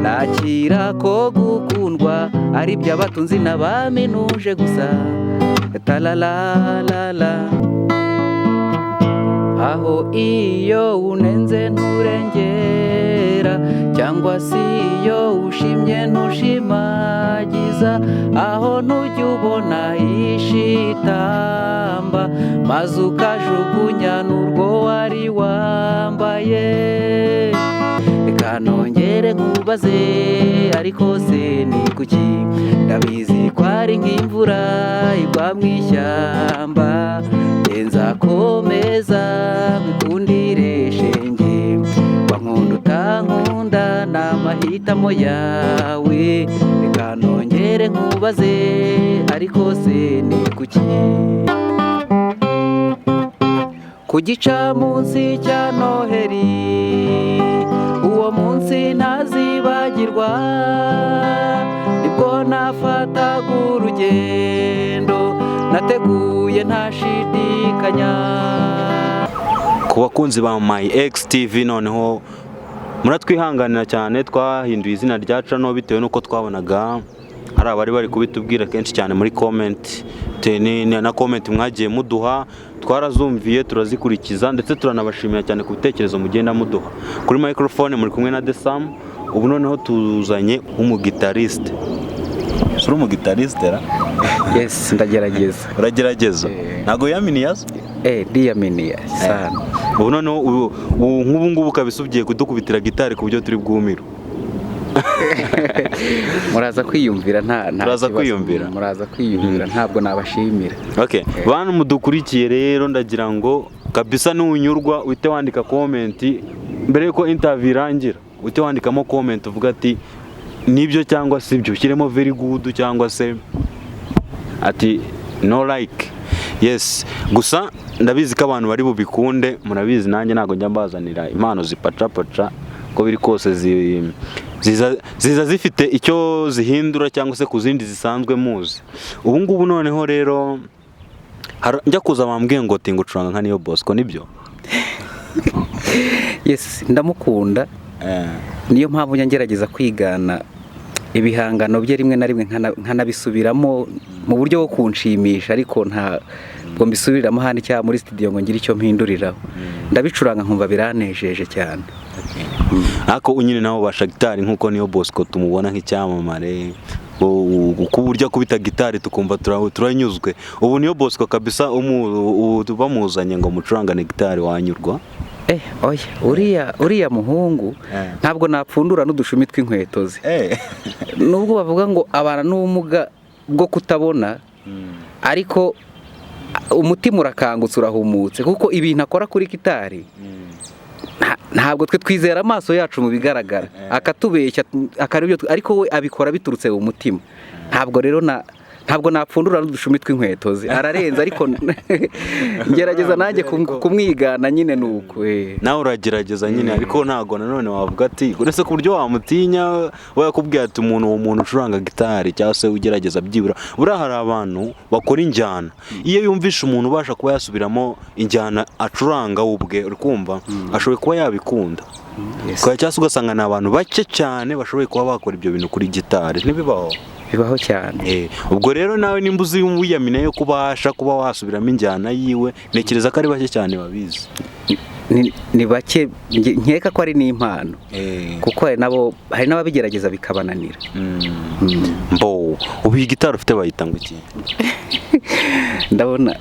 nakira ko gukundwa ari by'abatunzi n'abaminuje gusa. Talalalala, aho iyo unenze nturengera, cyangwa si iyo ushimye ntushimagiza, aho ntujya ubona ishitamba maze ukajugunya n'urwo wari wambaye. Reka nongere nkubaze, ariko se ni kuki? Ndabizi ko ari nk'imvura igwa mu ishyamba, genza komeza nkundire shenge, wankunda utankunda ni amahitamo yawe. Reka nongere nkubaze, ariko se ni kuki? Ku gicamunsi cya Noheri, uwo munsi ntazibagirwa, nibwo nafataga urugendo nateguye ntashidikanya. Ku bakunzi ba My X TV, noneho muratwihanganira cyane, twahinduye izina rya channel bitewe nuko twabonaga hari abari bari kubitubwira kenshi cyane muri comment, na comment mwagiye muduha twarazumviye turazikurikiza, ndetse turanabashimira cyane ku bitekerezo mugenda muduha. Kuri microphone muri kumwe na The Sam. Ubu noneho tuzanye umugitariste. Suri umugitariste ra? Yes, ndagerageza. Uragerageza? Ntago yaminiyazo? Ndiyaminiya sana. Ubu noneho nk'ubu ngubu kabisubiye kudukubitira gitari ku buryo turi bwumiro. Muraza kwiyumvira muraza kwiyumvira. Muraza kwiyumvira, ntabwo nabashimira. Okay, bantu mudukurikiye rero, ndagira ngo kabisa nunyurwa uhite wandika comment mbere yuko interview irangira. Uhite wandikamo comment uvuga ati nibyo cyangwa sibyo, ushyiremo very good cyangwa se ati no like. Yes, gusa ndabizi ko abantu bari bubikunde, murabizi nanjye ntago njya mbazanira impano zipacapaca, ko biri kose ziza zifite icyo zihindura cyangwa se ku zindi zisanzwe muzi. Ubu ngubu noneho rero njya kuza bambwiye ngo tingucuranga nka Niyo Bosco, nibyo? Yes, ndamukunda. Niyo mpamvu ngerageza kwigana ibihangano bye rimwe na rimwe nkanabisubiramo mu buryo bwo kunshimisha, ariko ntabwo mbisubiriramo hano cyangwa muri studio ngo ngire icyo mpinduriraho. Ndabicuranga nkumva biranejeje cyane. Ako unyine naho basha gitari nkuko Niyo Bosco tumubona nk'icyamamare, ku buryo kubita gitari tukumva turanyuzwe. Ubu Niyo Bosco kabisa bamuzanye ngo mucurangane gitari wanyurwa? Oya, uriya muhungu ntabwo napfundura n'udushumi tw'inkweto ze. Nubwo bavuga ngo abana n'ubumuga bwo kutabona, ariko umutima urakangutse urahumutse, kuko ibintu akora kuri gitari ntabwo twe twizera amaso yacu mu bigaragara, akatubeshya akaribyo, ariko we abikora biturutse mu mutima. Ntabwo napfundura n'udushumi tw'inkweto ze, ararenze, ariko ngerageza nanjye kumwigana nyine nuko. Nawe uragerageza nyine, ariko ntago nanone wavuga ati uretse ku buryo wamutinya yakubwiye ati uwo muntu ucuranga gitari cyangwa se ugerageza byibura. Buriya hari abantu bakora injyana, iyo yumvisha umuntu ubasha kuba yasubiramo injyana acuranga ubwe, uri kumva ashoboye kuba yabikunda. Cyangwa se ugasanga ni abantu bake cyane bashoboye kuba bakora ibyo bintu kuri gitari. Ntibibaho? Bibaho cyane. Ubwo rero nawe nimba uzi wiyamina yo kubasha kuba wasubiramo injyana yiwe, ntekereza ko ari bake cyane babizi. Ni bake, nkeka ko ari n'impano, kuko hari n'ababigerageza bikabananira. Ubu iyi gitari ufite bayita ngo iki? Ndabona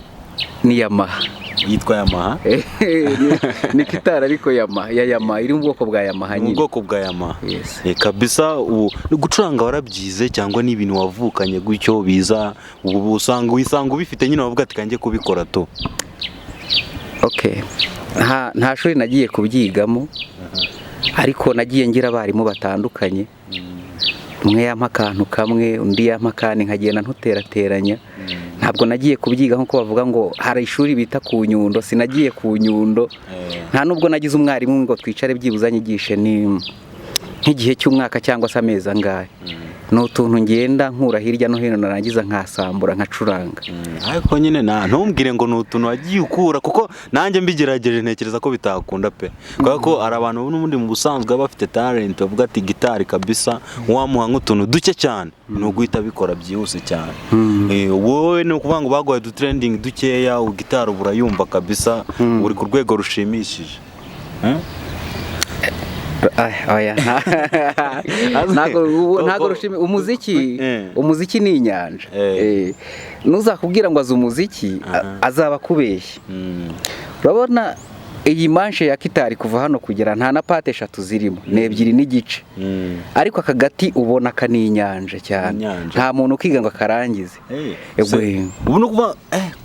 ni Yamaha. Yitwa Yamaha? Ni gitari ariko ya Yamaha, iri mu bwoko bwa Yamaha nyine. Mu bwoko bwa Yamaha. Kabisa. Gucuranga warabyize cyangwa ni ibintu wavukanye gutyo biza wisanga ubifite nyine wavuga ati kanjye kubikora to? Nta shuri nagiye kubyigamo, ariko nagiye ngira abarimu batandukanye. Umwe yampa akantu kamwe, undi yampa akandi, nkagenda ntuterateranya. Ntabwo nagiye kubyiga nkuko bavuga ngo hari ishuri bita ku Nyundo, sinagiye ku Nyundo. Nta nubwo nagize umwarimu ngo twicare byibuze anyigishe nk'igihe cy'umwaka cyangwa se amezi angahe. Ni utuntu ngenda nkura hirya no hino narangiza nkasambura nkacuranga. Ariko nyine ntumbwire ngo ni utuntu wagiye ukura, kuko nanjye mbigerageje ntekereza ko bitakunda pe, kubera ko hari abantu n'ubundi mu busanzwe baba bafite talent bavuga ati gitari kabisa wamuha nk'utuntu duke cyane ni uguhita bikora byihuse cyane. Wowe ni ukuvuga ngo baguhaye udutrending dukeya gitari burayumva kabisa, uri ku rwego rushimishije. Ntago rushimi umuziki ni inyanja. Nuzakubwira ngo azi umuziki azaba kubeshya. Urabona iyi manche ya gitari kuva hano kugera nta na pate 3 zirimo, ni 2 n'igice, ariko akagati ubona kani inyanja cyane, nta muntu ukiga ngo akarangize. Ubu no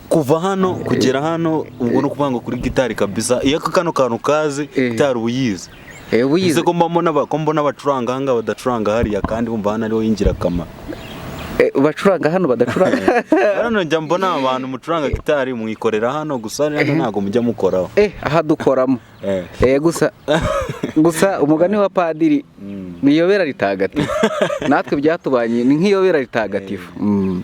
kuva hano kugera hano, ubwo no kuvuga ngo kuri gitari kabisa iyo kano kantu kazi gitari uyize. Uyize ko mbona abacuranga hanga badacuranga hariya kandi bumva hano ariho yingira kamara. Bacuranga hano badacuranga hano njya mbona abantu mucuranga gitari mwikorera hano gusa hano ntago mujya mukoraho. Aha dukoramo gusa umugani wa padiri niyobera ritagatifu, natwe byatubanye ni nk'iyobera ritagatifu.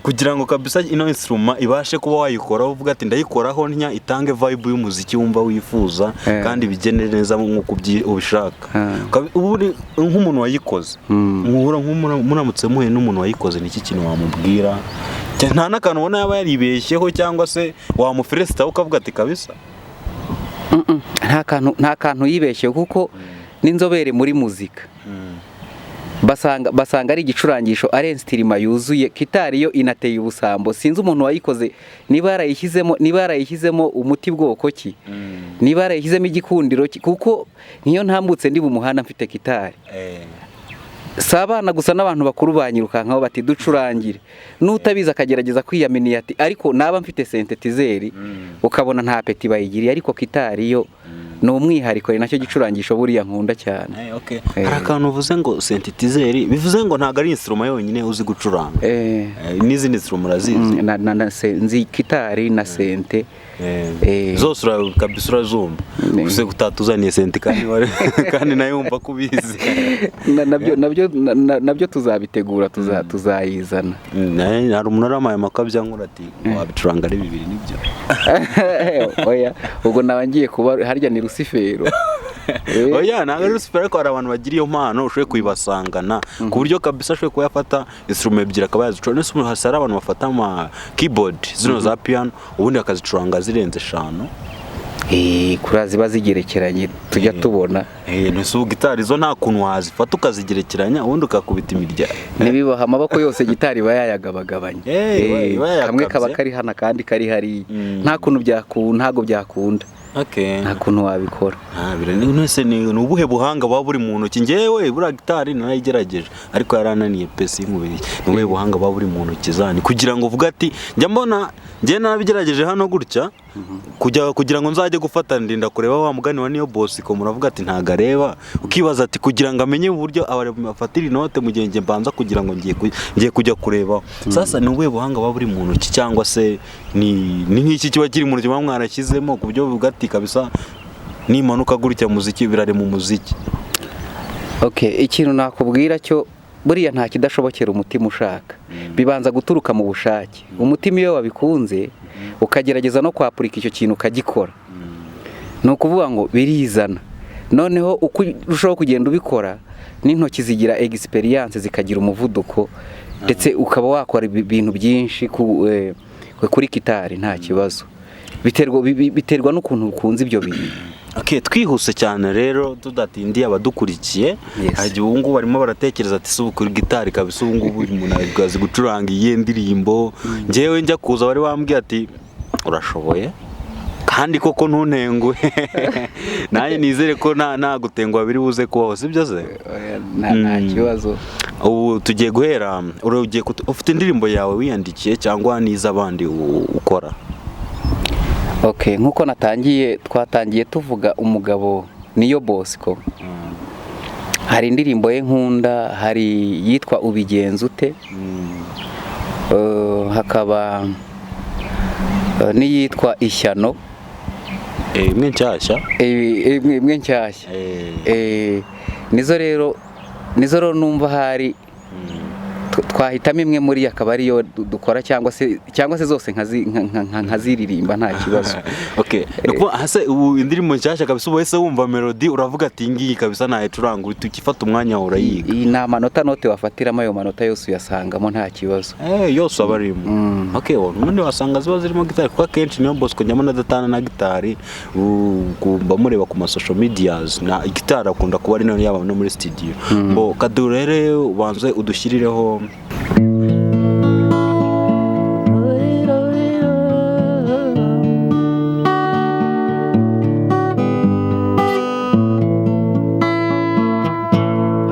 Kugira ngo kabisa ino instrument ibashe kuba wayikoraho uvuga ati ndayikoraho ntya itange vibe y'umuziki wumva wifuza kandi bigene neza nk'uko ubishaka. Ubu nk'umuntu wayikoze muramutse muhe n'umuntu wayikoze niki kintu wamubwira? Nta nakantu ubona yaba yaribeshyeho cyangwa se wamufelicita ukavuga ati kabisa nta kantu yibeshye, kuko n'inzobere muri muzika basanga ari igicurangisho ari instrument yuzuye. Gitari yo inateye ubusambo, sinzi umuntu wayikoze niba yarayishyizemo umuti bwoko ki, niba yarayishyizemo igikundiro ki, kuko niyo ntambutse ndi mu muhanda mfite gitari. Sabana gusa n'abantu bakuru banyirukankaho bati ducurangire, n'utabiza akagerageza kwiyaminiya ati ariko naba mfite synthetizer, ukabona nta peti bayigiriye, ariko gitari yo ni umwihariko, ni nacyo gicurangisho buriya nkunda cyane. Hari akantu uvuze ngo synthetizer, bivuze ngo ntago ari instrument yonyine uzi gucuranga, n'izindi instrument urazizi? Nzi gitari na synth zose kabisa urazumva, gusa gutatuzaniye synth kandi nayo wumva kubizi. Nabyo tuzabitegura, tuzayizana. Hari umuntu aramaye makabya nkura ati wabicuranga ari 2 nibyo. Oya ubwo nabangiye kuba harya ni Lucifero. Oya ntago Lucifero, ko hari abantu bagira iyo mpano ushoboye kuyibasangana ku buryo kabisa ashoboye kuyafata instrument ebyiri akaba yazicuranga. Nese hari abantu bafata ama keyboard zino za piano ubundi akazicuranga zirenze 5. Kura ziba zigerekeranye tujya tubona. Nese gitari zo nta kuntu wazifata ukazigerekeranya ubundi ukakubita imirya, nibibaha amaboko yose gitari bayayagabagabanya. Kamwe kaba kari hana kandi kari hari, nta kuntu ntago byakunda. Nta kuntu wabikora. Nese ni ubuhe buhanga baba buri mu ntoki? Ngewe buriya gitari narayigerageje ariko yarananiye pesi y'umubiri. Ni ubuhe buhanga baba buri mu ntoki zani kugira ngo uvuga ati njya mbona ngiye narabigerageje hano gutya kugira ngo nzajye gufata ndinda kureba wa mugani wa niyo boss ko muravuga ati ntago areba, ukibaza ati kugira ngo amenye uburyo abafatira inote mu gihe mbanza kugira ngo ngiye kujya kureba. Sasa ni ubuhe buhanga baba buri mu ntoki, cyangwa se ni nk'iki kiba kiri mu ntoki mwarashyizemo ku buryo buvuga ati kabisa nimanuka gutya muziki birare mu muziki? Ikintu nakubwira cyo buriya nta kidashobokera umutima ushaka, bibanza guturuka mu bushake. Umutima iyo wabikunze ukagerageza no kwapurika icyo kintu ukagikora, ni ukuvuga ngo birizana. Noneho uko urushaho kugenda ubikora n'intoki zigira experience, zikagira umuvuduko, ndetse ukaba wakora ibintu byinshi kuri gitari nta kibazo. Biterwa n'ukuntu ukunze ibyo bintu. Twihuse cyane rero tudatindiye abadukurikiye. Hagiye ubu ngubu barimo baratekereza ati subu kuri gitari kabisa ubu ngubu umuntu azi gucuranga iyi ndirimbo. Ngewe njya kuza bari bambwiye ati urashoboye kandi koko ntuntenguhe. Nanjye nizere ko nta gutengwa biri buze kubaho, sibyo se? Nta kibazo. Ubu tugiye guhera, ufite indirimbo yawe wiyandikiye cyangwa n'iz'abandi ukora? Nkuko twatangiye tuvuga umugabo niyo Bosco. Hari indirimbo ye nkunda, hari yitwa ubigenza ute, hakaba n'iyitwa ishyano. Imwe nshyashya. Nizo rero nizo rero numva hari twahitamo imwe muri akaba ariyo dukora cyangwa se zose nkaziririmba nta kibazo. Okay, nuko hase ubu indirimbo nshyashya kabisa ubu wese wumva melody uravuga ati ngiyi kabisa nahe turanga ukifata umwanya urayiga. Iyi na manota note wafatiramo ayo manota yose uyasangamo nta kibazo. Yose abarimo. Okay, ubundi wasanga ziba zirimo gitari kuko akenshi niyo Bosco njyamo na datana na gitari ugomba mureba ku ma social medias na gitari akunda kuba ari nayo yaba no muri studio. Bo kadurere ubanze udushyirireho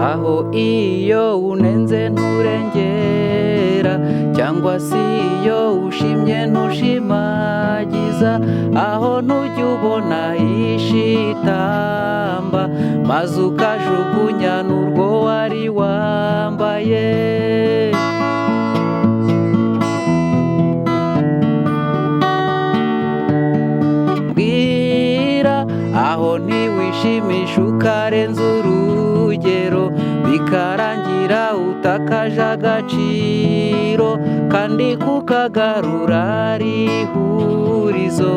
aho iyo unenze nturengera cyangwa si iyo ushimye ntushimagiza aho ntujya ubona ishitamba maze ukajugunya n'urwo wari wambaye. Mbwira aho ntiwishimisha ukarenza urugero bikarangira utakaje agaciro kandi kukagarura ari ihurizo.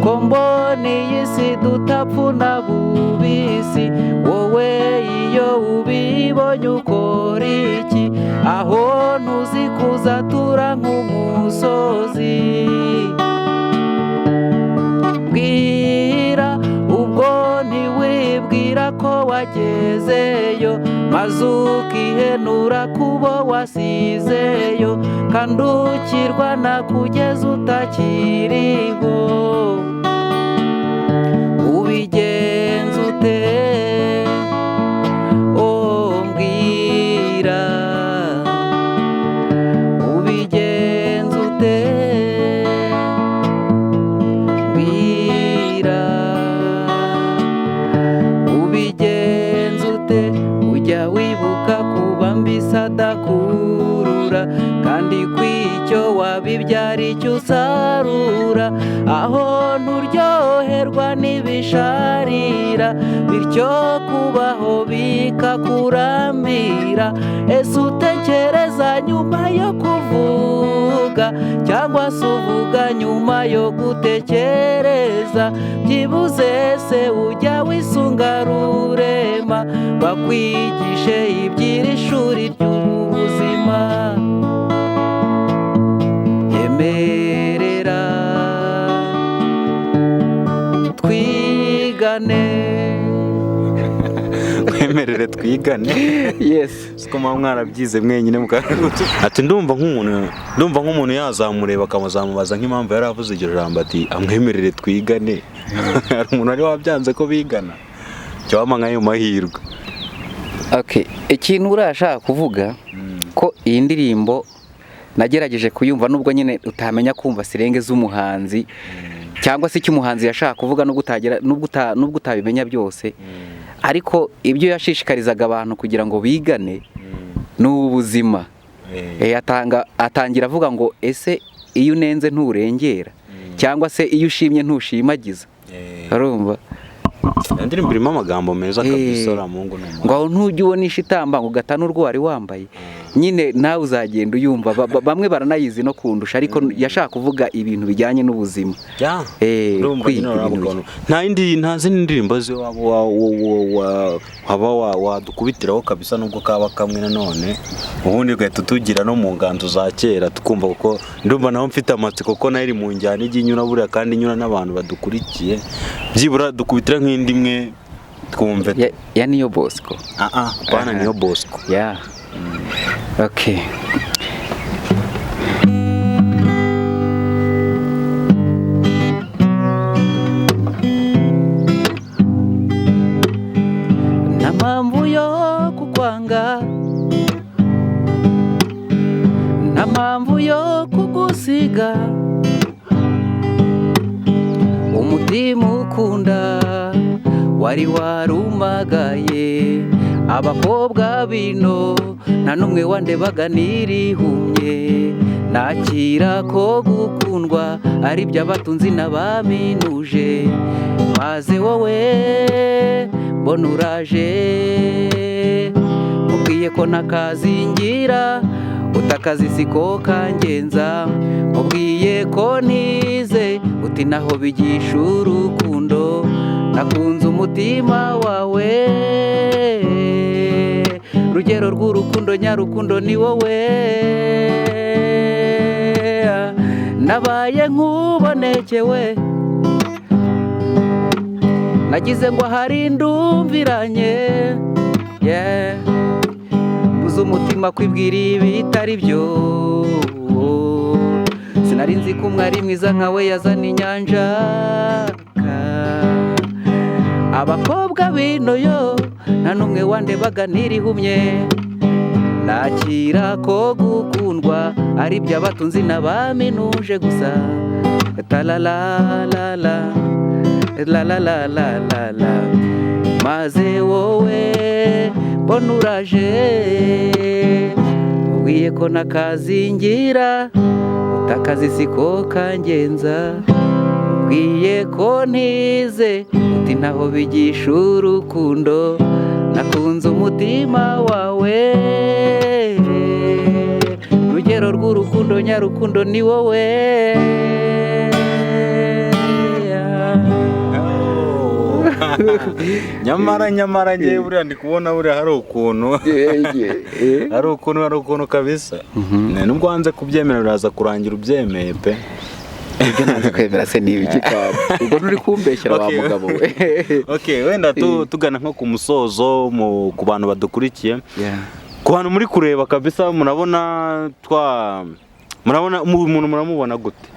Ko mbona iyi si dutapfuna bubisi wowe iyo ubibonye ukora iki aho ntuzi kuzatura nk'umusozi. Bwira ubwo ntiwibwira ko wagezeyo maze ukihenura kubo wasizeyo kandi ukirwana kugeza utakiriho. Ubigenza ute? Mbwira ubigenza ute? Ubigenza ute? Ujya wibuka kuba mbisa adakurura kandi kw'icyo wabibyara icyo usarura aho nturyoherwa n'ibisharira bityo kubaho bikakurambira. Ese utekereza nyuma yo kuvuga cyangwa se uvuga nyuma yo gutekereza? Byibuze se ujya wisunga rurema bakwigishe iby'iri shuri ry'ubuzima. Yemerera twigane. Mwemerere twigane. Yes. Siko mwarabyize mwenyine mukarutu. Ati ndumva nk'umuntu yazamureba akamuzamubaza nk'impamvu yari avuze iryo jambo ati amwemerere twigane. Hari umuntu ari wabyanze ko bigana. Cyangwa nkayo mahirwe. Okay, ikintu urashaka kuvuga ko iyi ndirimbo nagerageje kuyumva nubwo nyine utamenya kumva sirenge z'umuhanzi cyangwa se icyo umuhanzi yashaka kuvuga nubwo utabimenya byose, ariko ibyo yashishikarizaga abantu kugira ngo bigane ni ubuzima. Atangira avuga ngo ese iyo unenze nturengera cyangwa se iyo ushimye ntushimagiza. Urumva? Indirimbo irimo amagambo meza kabisa uramungu n'umuntu. Ngo ntujye ubona ishitamba ngo gatanu urwo wari wambaye. Nyine nawe uzagenda uyumva bamwe baranayizi no kundusha ariko yashaka kuvuga ibintu bijyanye n'ubuzima. Nta zindi ndirimbo ze waba wadukubitiraho kabisa nubwo kaba kamwe nanone ubundi ugahita tugira no mu nganzo za kera tukumva kuko ndumva naho mfite amatsiko ko nayo iri mu njyana inyura buriya kandi inyura n'abantu badukurikiye byibura dukubitira nk'indi imwe twumve ya niyo Bosco. bana niyo Bosco. Okay. Na mpamvu yo kukwanga, na mpamvu yo kugusiga, umutima ukunda wari warumagaye. Abakobwa bino nta numwe wandebaga nirihumye, nakira ko gukundwa ari by'abatunzi n'abaminuje, maze wowe mbona uraje mubwiye ko nakazingira utakazi siko kangenza, mubwiye ko ntize uti naho bigisha urukundo, nakunze umutima wawe, rugero rw'urukundo nyarukundo ni wowe, nabaye nk'ubonekewe, nagize ngo hari ndumviranye, buze umutima kwibwira ibitari byo, sinari nzi ko umwari mwiza nkawe yazana inyanja, abakobwa bino yo nta n'umwe wandebaga ntirihumye, nakira ko gukundwa ari by'abatunzi n'abaminuje gusa, talalalala la maze wowe mbona uraje ubwiye ko nakazingira utakazi siko kangenza, ubwiye ko ntize uti naho bigisha urukundo, nakunze umutima wawe, rugero rw'urukundo nyarukundo ni wowe. nyamara ngewe buriya ndi kubona buriya hari ukuntu kabisa, nubwo wanze kubyemera uraza kurangira ubyemeye pe. Ibyo nanze kwemera se ni ibiki kandi ubwo nturi kumbeshyira wa mugabo we. Wenda tugana nko ku musozo ku bantu badukurikiye, ku bantu muri kureba kabisa, murabona umuntu muramubona gute?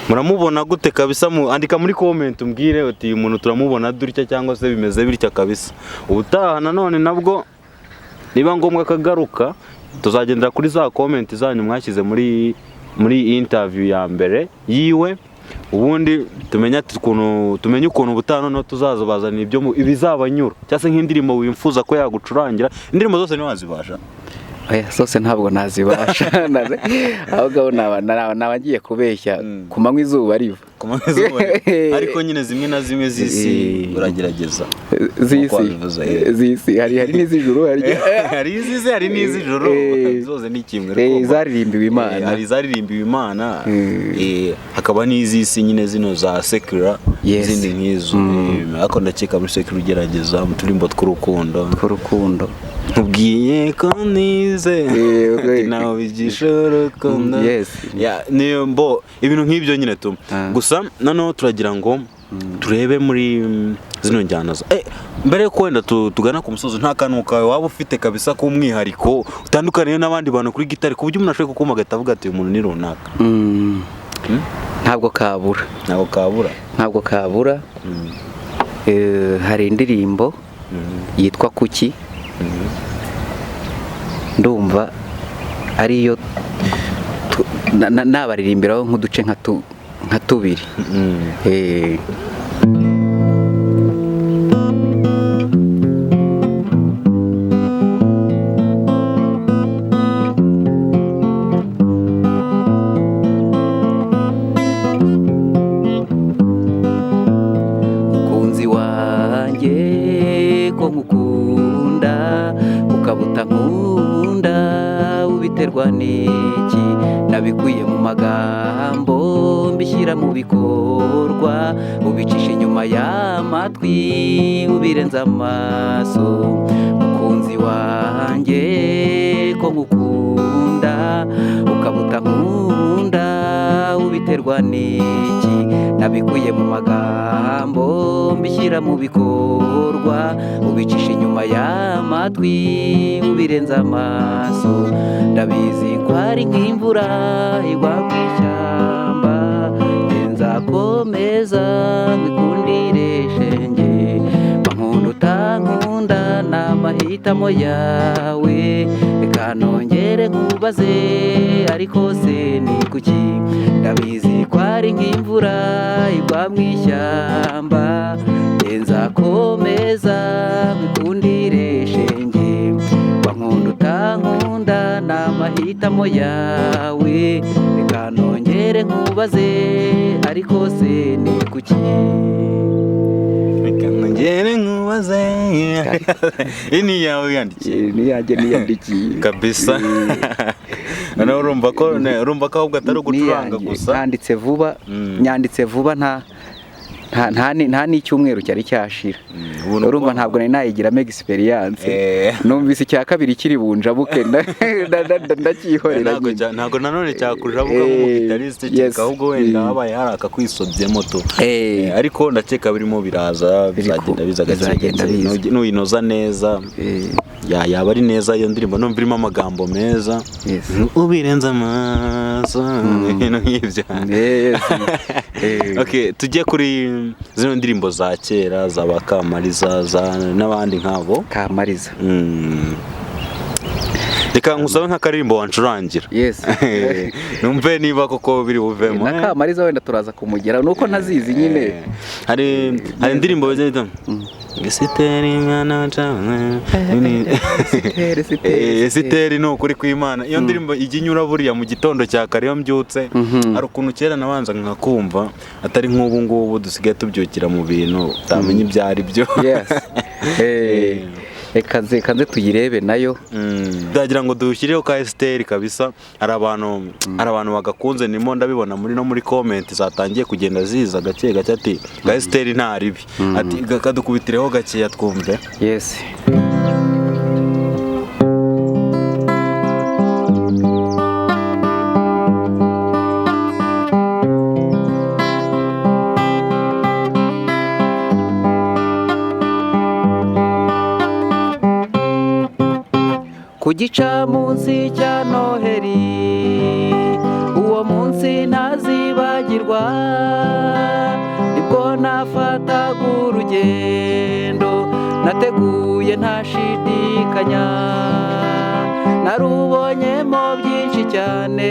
Muramubona gute kabisa? Andika muri comment umbwire uti umuntu turamubona dutya cyangwa se bimeze bitya kabisa. Ubutaha nanone nabwo niba ngombwa kagaruka tuzagendera kuri za comment zanyu mwashyize muri interview ya mbere yiwe, ubundi tumenye ukuntu ubutaha no tuzazabazana ibyo ibizabanyura, cyase nk'indirimbo wimfuza ko yagucurangira. Indirimbo zose ntiwazibasha? Oya, sose ntabwo nazibasha, ahubwo nabagiye kubeshya ku manywa izuba riva, ariko nyine zimwe na zimwe z'isi uragerageza, z'isi hari n'iz'ijuru, hari n'iz'ijuru, zose ni kimwe, zaririmbiwe Imana, hari zaririmbiwe Imana, hakaba n'iz'isi nyine zino za secular, izindi nk'izo, ariko ndakeka muri secular ugerageza mu turimbo tw'urukundo, ubwiye ko nize naho bigisha urukundo, niyo mbo ibintu nk'ibyo nyine tu. Gusa noneho turagira ngo turebe muri zino njyana mbere yo wenda tugana ku musozi, nta kantu kawe waba ufite kabisa k'umwihariko utandukaniye n'abandi bantu kuri gitari ku buryo umuntu ashobora kukuma agahita avuga ati uyu muntu ni runaka? Ntabwo kabura. Hari indirimbo yitwa Kuki, ndumva ariyo nabaririmbiraho nk'uduce nka tubiri. Mukunzi wanjye ko nkukunda ukabuta nkunda, ubiterwa n'iki? Nabikuye mu magambo mbishyira mu bikorwa, ubicisha inyuma y'amatwi ubirenza amaso. Mukunzi wanjye ko nkukunda ukabuta nkunda, ubiterwa n'iki? Nabikuye mu magambo mbishyira mu bikorwa, ubicisha inyuma y'amatwi ubirenza amaso. Ndabizi ko ari nk'imvura igwa mu ishyamba, nzakomeza ngikundire shenge, bankunda utankunda ni amahitamo yawe, reka nongere nkubaze ariko se ni kuki? Ndabizi ko ari nk'imvura igwa mu ishyamba, nzakomeza ngikundire shenge, bankunda utankunda ni amahitamo mahitamo yawe, reka nongere nkubaze ariko se ni kuki? Reka nongere nkubaze. Ini yawe yandikiye. Ni yanjye niyandikiye Kabisa. Nawe urumva ko ahubwo atari ugucuranga gusa. Nyanditse vuba nta n'icyumweru cyari cyashira. Urumva ntabwo nari nayigiramo experience. Numvise icya kabiri kiri bunjabuke ndacyihorera. Ntabwo nanone cyakujabuka nk'umugitariste cyeka ahubwo wenda habaye hari akakwisobyemo to. Ariko ndakeka birimo biraza bizagenda nuyinoza neza. Yaba ari neza iyo ndirimbo numva irimo amagambo meza. Ubirenza amaso ibintu nk'ibyo. Okay, tujye kuri zino ndirimbo za kera za Bakamariza n'abandi nk'abo. Kamariza. Reka nkusabe nk'akaririmbo wancurangira. Yes. Numve niba koko biri buvemo. Na Kamariza wenda turaza kumugera nuko ntazizi nyine. Hari indirimbo zita Siteri mwana wacana. Siteri no kuri kw'Imana. Iyo ndirimbo ijya inyura buriya mu gitondo cya kare iyo mbyutse. Hari ukuntu kera nabanza nkakumva atari nk'ubu ngubu dusigaye tubyukira mu bintu utamenya ibyo ari byo. Yes. Kanze tuyirebe nayo. Ndagira ngo dushyireho ka Esther kabisa. Hari abantu bagakunze nimo ndabibona muri comment zatangiye kugenda ziza gake ati ka Esther nta ribi. Ati kadukubitireho gake twumve. Yes. Ku gicamunsi cya Noheri, uwo munsi ntazibagirwa, nibwo nafataga urugendo nateguye ntashidikanya, narubonyemo byinshi cyane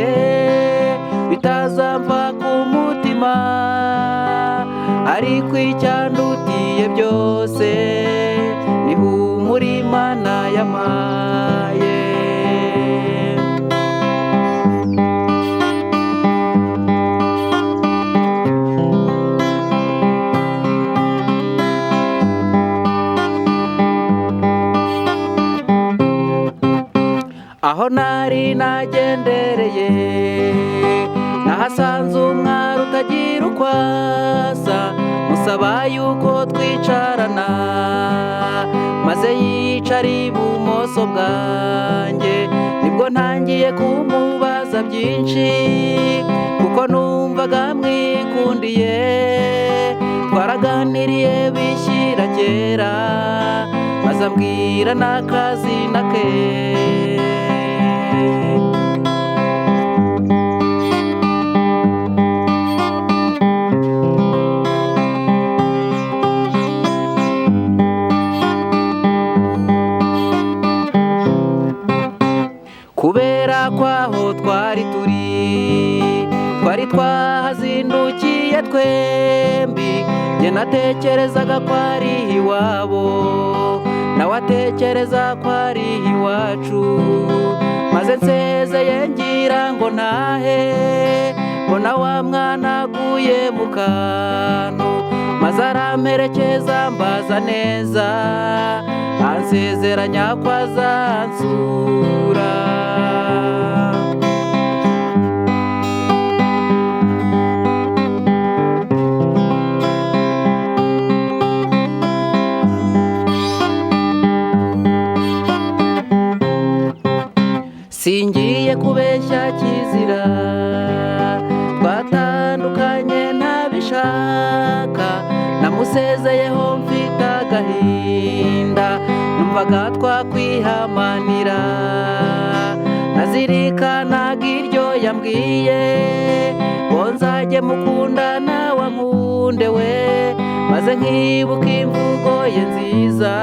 bitazamva ku mutima, ariko icyandutiye byose ni humura Imana yampaye. Aho nari nagendereye nahasanze umwari utagira uko asa, musaba yuko twicarana, maze yicara ibumoso bwanjye, nibwo ntangiye kumubaza byinshi kuko numvaga mwikundiye, twaraganiriye bishyira kera, maze ambwira n'akazina ke. Kubera kwaho twari twahazindukiye twembi, njye natekerezaga ko ari iwabo, nawe atekereza ko ari iwacu, maze nsezeye ngira ngo ntahe, mbona wa mwana aguye mu kantu, maze aramperekeza mbaza neza, ansezeranya ko azansura. Singiye kubeshya kizira, twatandukanye ntabishaka, namusezeyeho mfite agahinda, numvaga twakwihamanira, nazirikanaga iryo yambwiye, ngo nzajye mukunda nawe ankunde we, maze nkibuka imvugo ye nziza,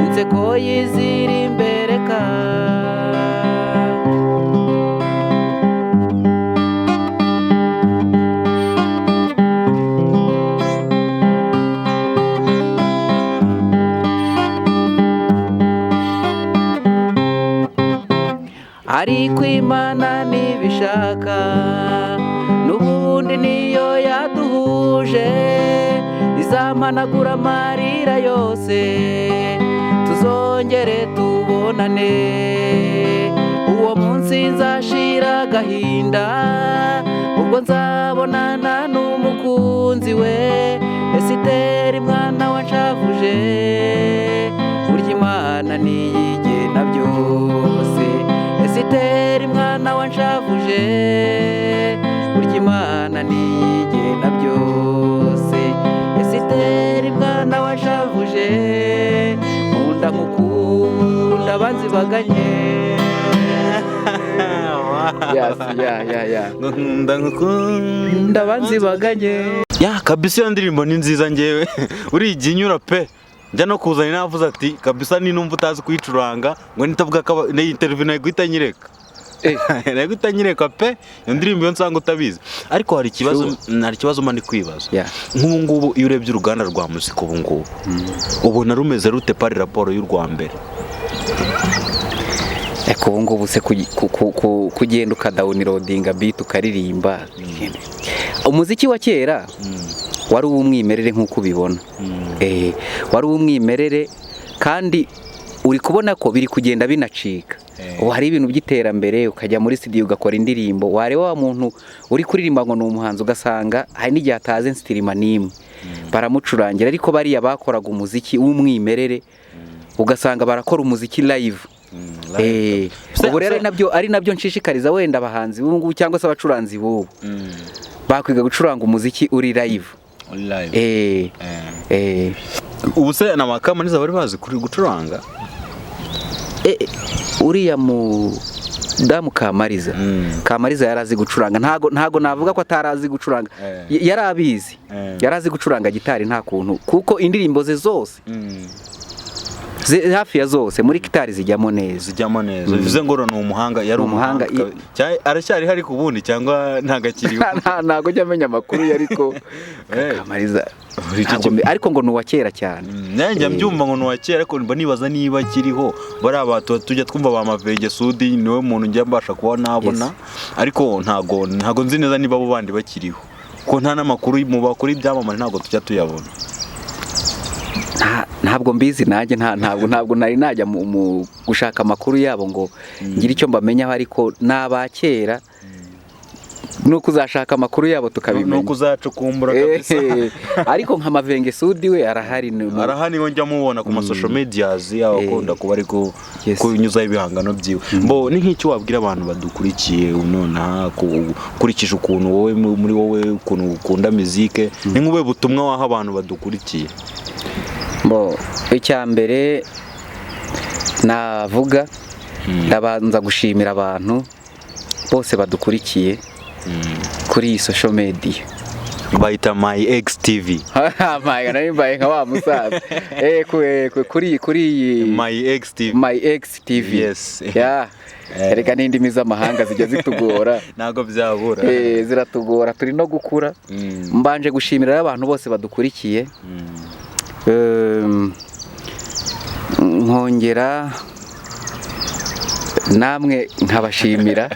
inseko yizira imbere ka. ariko umanagura amarira yose tuzongere tubonane uwo munsi nzashira agahinda ubwo nzabonana n'umukunzi we Esiteri mwana wancavuje burya Imana niyigena byose Esiteri mwana wancavuje burya Imana niyigena byose Esiteri mwana wancavuje nkunda nkukunda banzibaganye nkunda banzibaganye kabisa iyo ndirimbo ni nziza ngewe urigiye inyura pe njya no kuzana navuze ati kabisa ni numva utazi kuyicuranga ngo nitavuga ko iyi interview nayo guhita nyireka nayo guhita nyireka pe iyo ndirimbo yo nsanga utabizi ariko hari ikibazo mba ndi kwibaza nk'ubu ngubu iyo urebye uruganda rwa muzika ubu ngubu ubona rumeze rute pari raporo y'u rwa mbere ubu ngubu se kugenda ukadawunirodinga beat ukaririmba umuziki wa kera wari uw'umwimerere nk'uko ubibona wari uw'umwimerere kandi uri kubona ko biri kugenda binacika ubu hari ibintu by'iterambere ukajya muri studio ugakora indirimbo wareba wa muntu uri kuririmba ngo ni umuhanzi ugasanga hari n'igihe atazi insitirima n'imwe baramucurangira ariko bariya bakoraga umuziki w'umwimerere ugasanga barakora umuziki live ubu rero ari nabyo nshishikariza wenda abahanzi b'ubu ngubu cyangwa se abacuranzi b'ubu bakwiga gucuranga umuziki uri live ubu se na Makamaniza bari bazi kuri gucuranga uriya mudamu Kamariza yarazi gucuranga ntago navuga ko atarazi gucuranga yarabizi yarazi gucuranga gitari nta kuntu kuko indirimbo ze zose hafi ya zose muri gitari zijyamo neza bivuze ngo ni umuhanga yari umuhanga aracyari hari ku bundi cyangwa ntagakiriho ntago jya amenya amakuru ariko Kamariza ariko ngo ni uwa kera cyane nanjye mbyumva ngo ni uwa kera ariko mba nibaza niba akiriho bari abantu tujya twumva ba Mavenge Sudi niwe muntu njya mbasha kuba nabona ariko ntago nzi neza niba abo bandi bakiriho ko nta n'amakuru mu bakuru ibyamamare ntago tujya tuyabona ntabwo mbizi nanjye ntabwo nari najya mu gushaka amakuru yabo ngo ngire icyo mbamenyaho ariko n'abakera nuko uzashaka amakuru yabo tukabimenya nuko uzacukumbura kabisa ariko nka Mavenge Sudi we arahari ngo njya mubona ku masocial medias akunda kuba ari kunyuzaho ibihangano byiwe mbo ni nk'icyo wabwira abantu badukurikiye none kurikije ukuntu wowe muri wowe ukuntu ukunda muzike ni nk'ube butumwa waha abantu badukurikiye icya mbere navuga ndabanza gushimira abantu bose badukurikiye kuri iyi social media bayita My X TV nari mbaye nka wa musaza kuri iyi My X TV yes reka n'indimi z'amahanga zijya zitugora ntago byabura ziratugora turi no gukura mbanje gushimira abantu bose badukurikiye nkongera namwe nkabashimira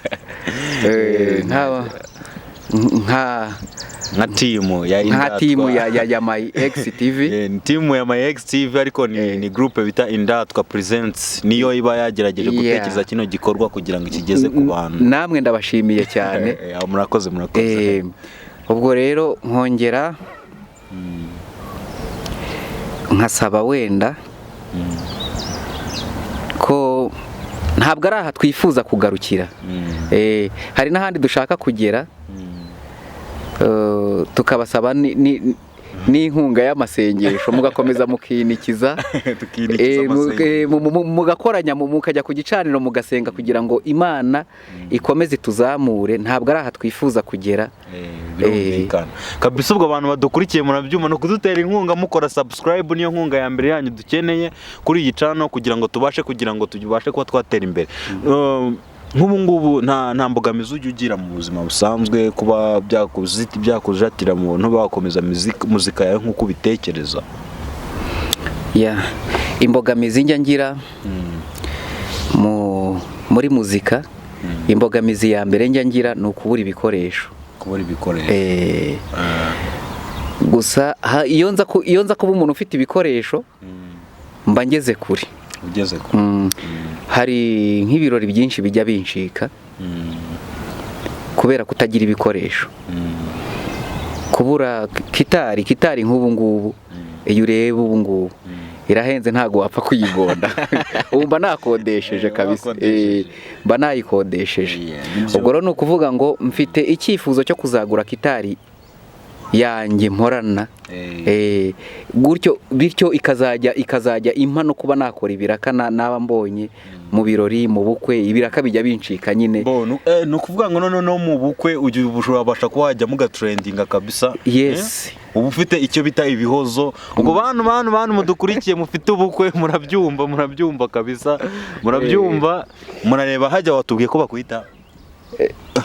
nka timu ya My X TV timu ya My X TV ariko ni groupe bita Indatwa Presents niyo iba yagerageje gutekereza kino gikorwa kugira ngo kigeze ku bantu namwe ndabashimiye cyane murakoze ubwo rero nkongera nkasaba wenda ko ntabwo ari aha twifuza kugarukira hari n'ahandi dushaka kugera tukabasaba n'inkunga y'amasengesho mugakomeza mukinikiza mugakoranya mukajya ku gicaniro mugasenga kugira ngo Imana ikomeze tuzamure ntabwo ari aha twifuza kugera kabisa ubwo abantu badukurikiye murabyuma no kudutera inkunga mukora subscribe niyo nkunga ya mbere yanyu dukeneye kuri iyi channel kugira ngo tubashe kuba twatera imbere nk'ubu ngubu nta mbogamizi ujya ugira mu buzima busanzwe kuba byakujatira mu bantu bakomeza muzika yawe nk'uko ubitekereza imbogamizi njya ngira muri muzika imbogamizi ya mbere njya ngira ni ukubura ibikoresho gusa iyo nza kuba umuntu ufite ibikoresho mba ngeze kure. Ugeze kure. Hari nk'ibirori byinshi bijya bincika kubera kutagira ibikoresho, kubura kitari nk'ubu ngubu. Iyo ureba ubu ngubu irahenze, ntago wapfa kuyigonda. Ubu mba nakodesheje kabisa, mba nayikodesheje. Ubwo rero ni ukuvuga ngo mfite icyifuzo cyo kuzagura kitari yanjye mporana, gutyo bityo ikazajya impa no kuba nakora ibiraka naba mbonye mu birori, mu bukwe. Ibiraka bijya bincika nyine. Ni ukuvuga ngo no mu bukwe urabasha kuba wajya mugatrendinga kabisa. Yes. Ubu ufite icyo bita ibihozo. Ubwo bantu mudukurikiye mufite ubukwe murabyumva kabisa, murabyumva. Murareba hajya watubwiye ko bakwita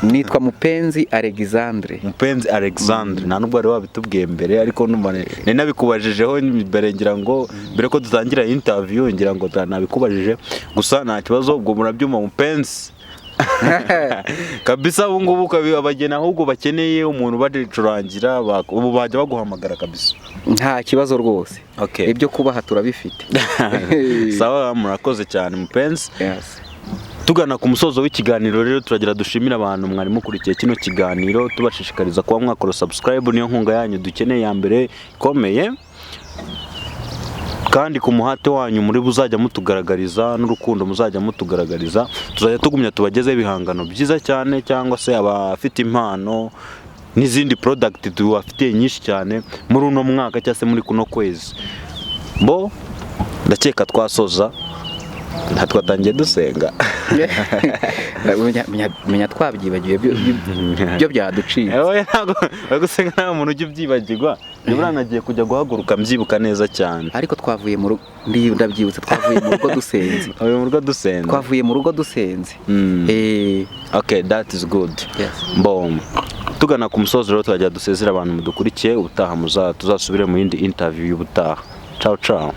nitwa Mupenzi Alexandre. Mupenzi Alexandre, nta nubwo wari wabitubwiye mbere, ariko ni nabikubajijeho mbere, ngira ngo mbere ko dutangira interview, ngira ngo nabikubajije gusa nta kibazo. Ubwo murabyumva Mupenzi kabisa. Ubu ngubu abageni ahubwo bakeneye umuntu bacurangira, ubu bajya baguhamagara kabisa. Nta kibazo rwose. Ibyo kubaha turabifite. Sawa, murakoze cyane Mupenzi. Yes. Tugana ku musozo w'ikiganiro rero, turagira dushimira abantu mwari mukurikiye kino kiganiro, tubashishikariza kuba mwakora subscribe. Niyo nkunga yanyu dukeneye ya mbere ikomeye, kandi ku muhate wanyu muri buzajya mutugaragariza n'urukundo muzajya mutugaragariza, tuzajya tugumya tubagezeho ibihangano byiza cyane, cyangwa se abafite impano n'izindi product tubafitiye nyinshi cyane muri uno mwaka cyangwa se muri kuno kwezi. Ndakeka twasoza, twatangiye dusenga. Menya twabyibagiwe byo byaduciye. Ntabwo gusenga nta muntu ujya ubyibagirwa. Nibura nagiye kujya guhaguruka mbyibuka neza cyane. Ariko twavuye mu rugo, ndabyibutse, twavuye mu rugo dusenze. Twavuye mu rugo dusenze. Okay, that is good. Tugana ku musozo rero, turajya dusezera abantu mudukurikiye. Ubutaha tuzasubire mu yindi interview y'ubutaha. Ciao ciao.